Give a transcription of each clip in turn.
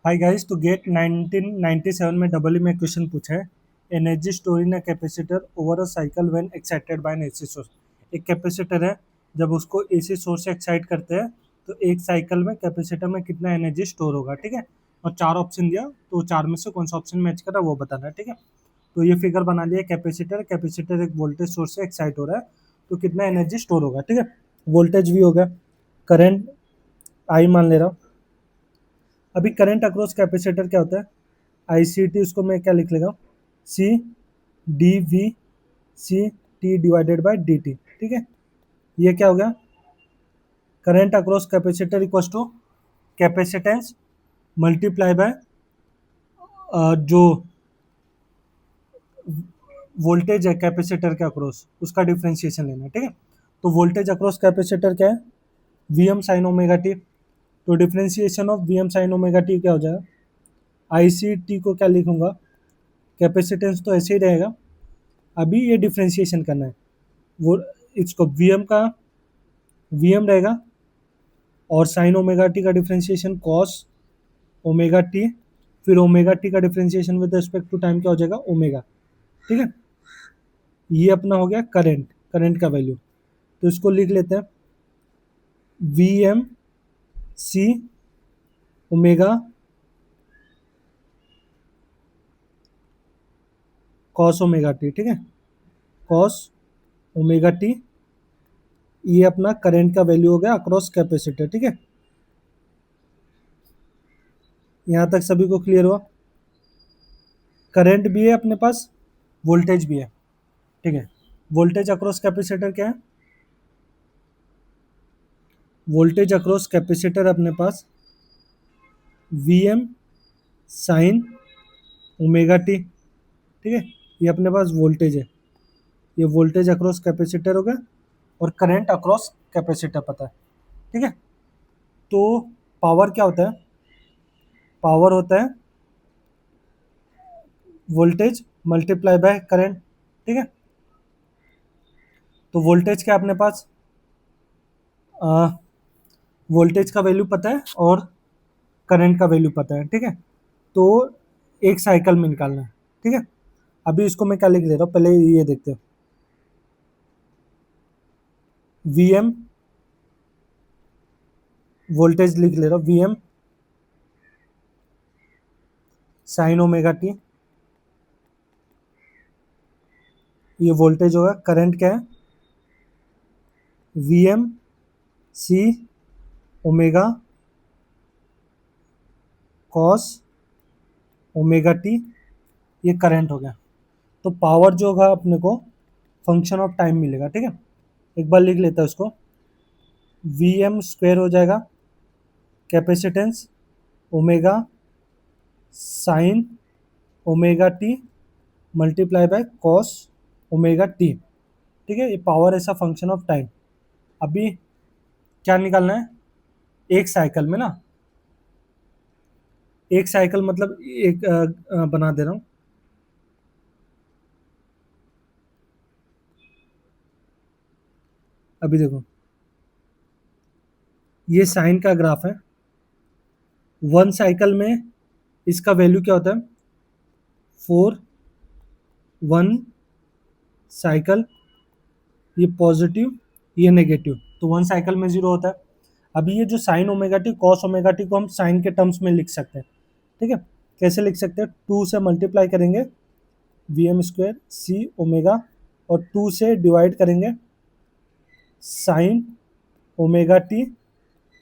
Hi guys, तो gate 1997 में double में क्वेश्चन पूछा है। Energy store in a capacitor over a cycle when excited by N AC source. एक capacitor है, जब उसको एसी सोर्स से एक्साइट करते हैं तो एक साइकिल में कैपेसिटर में कितना एनर्जी स्टोर होगा। ठीक है, और चार ऑप्शन दिया, तो चार में से कौन सा ऑप्शन मैच कर रहा है वो बताना है। ठीक है, तो ये फिगर बना लिया। कैपेसिटर कैपेसिटर एक वोल्टेज सोर्स से एक्साइट हो रहा है, तो कितना एनर्जी स्टोर होगा। ठीक है, वोल्टेज भी हो गया, करंट आई मान ले रहा हूँ। अभी करंट अक्रॉस कैपेसिटर क्या होता है, आई सी टी, उसको मैं क्या लिख लेगा, C D V C T divided by D T. ठीक है, ये क्या हो गया, current across capacitor equals to capacitance multiply by जो वोल्टेज है कैपेसिटर के अक्रॉस, उसका डिफ्रेंशिएशन लेना है। ठीक है, तो वोल्टेज अक्रॉस कैपेसिटर क्या है, V M sine omega T. तो differentiation of V M sine omega T क्या हो जाएगा, आई सी टी को क्या लिखूंगा, कैपेसिटेंस तो ऐसे ही रहेगा। अभी ये डिफ्रेंशिएशन करना है, वो इसको वी एम का वी एम रहेगा, और साइन ओमेगा टी का डिफ्रेंशिएशन कॉस ओमेगा टी, फिर ओमेगा टी का differentiation with respect to time क्या हो जाएगा, ओमेगा। ठीक है, ये अपना हो गया करंट, करंट का वैल्यू। तो इसको लिख लेते हैं, V M C omega cos omega T. ठीक है, कॉस ओमेगा टी, ये अपना करंट का वैल्यू हो गया अक्रॉस कैपेसिटर। ठीक है, यहाँ तक सभी को क्लियर हुआ। करंट भी है अपने पास, वोल्टेज भी है। ठीक है, वोल्टेज अक्रॉस कैपेसिटर क्या है, वोल्टेज अक्रॉस कैपेसिटर अपने पास V M sine omega T. ठीक है, ये अपने पास वोल्टेज है, ये वोल्टेज अक्रॉस कैपेसिटर हो गया, और करंट अक्रॉस कैपेसिटर पता है। ठीक है, तो पावर क्या होता है, पावर होता है वोल्टेज मल्टीप्लाई बाय करंट। ठीक है, तो वोल्टेज क्या अपने पास, वोल्टेज का वैल्यू पता है और करंट का वैल्यू पता है। ठीक है, तो एक साइकिल में निकालना है। ठीक है, अभी इसको मैं क्या लिख ले रहा हूँ, पहले ये देखते हैं। वी एम वोल्टेज लिख ले रहा हूँ, V M sine omega T, ये वोल्टेज होगा। करंट क्या है, V M C omega cos omega T, ये करंट हो गया। तो पावर जो होगा अपने को फंक्शन ऑफ टाइम मिलेगा। ठीक है, एक बार लिख लेता है उसको, वी एम स्क्वेयर हो जाएगा capacitance omega sine omega T multiply by cos omega T. ठीक है, ये पावर ऐसा फंक्शन ऑफ टाइम। अभी क्या निकालना है, एक साइकिल में ना, एक साइकिल मतलब एक बना दे रहा हूँ। अभी देखो, ये साइन का ग्राफ है, वन साइकिल में इसका वैल्यू क्या होता है, फोर वन साइकिल, ये पॉजिटिव ये नेगेटिव, तो वन साइकिल में जीरो होता है। अभी ये जो sign omega T cos omega T को हम साइन के टर्म्स में लिख सकते हैं। ठीक है, कैसे लिख सकते हैं, टू से मल्टीप्लाई करेंगे we M square C omega, और टू से डिवाइड करेंगे sign omega T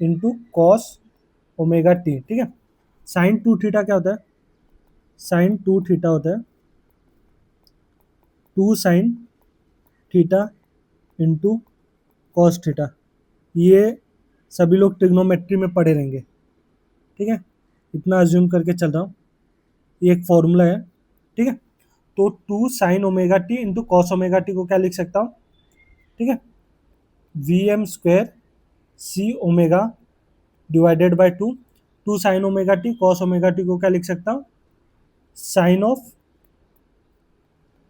into cos omega T. ठीक है, साइन टू थीटा क्या होता है, साइन टू थीटा होता है two sine theta into cos theta. ये सभी लोग ट्रिग्नोमेट्री में पढ़े रहेंगे। ठीक है, इतना अज्यूम करके चल रहा हूँ, ये एक फॉर्मूला है। ठीक है, तो two sine omega T into cos omega T को क्या लिख सकता हूँ, ठीक है, V M square C omega divided by two, two sine omega T cos omega T को क्या लिख सकता हूँ, sine of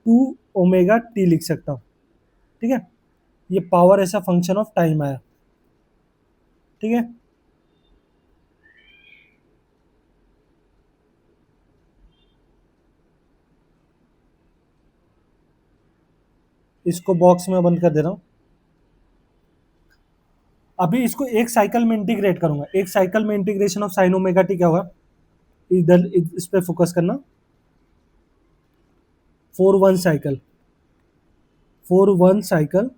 two omega T लिख सकता हूँ। ठीक है, ये पावर ऐसा फंक्शन ऑफ टाइम आया। ठीक है, इसको बॉक्स में बंद कर दे रहा हूँ। अभी इसको एक साइकिल में इंटीग्रेट करूंगा। एक साइकिल में integration of sine omega T क्या होगा, इधर इस पे फोकस करना। 4 1 साइकिल, 4 1 साइकिल,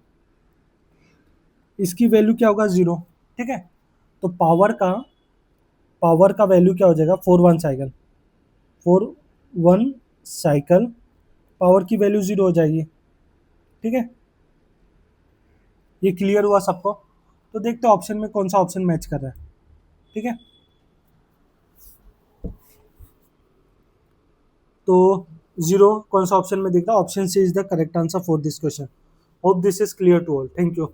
इसकी वैल्यू क्या होगा, 0। ठीक है, तो पावर का वैल्यू क्या हो जाएगा, 4 1 साइकिल, 4 1 साइकिल, पावर की वैल्यू 0 हो जाएगी। ठीक है, ये क्लियर हुआ सबको। तो देखते हैं ऑप्शन में कौन सा ऑप्शन मैच कर रहा है। ठीक है, तो 0 कौन सा ऑप्शन में दिख रहा है, option C is the correct answer for this question. Hope this is clear to all, thank you.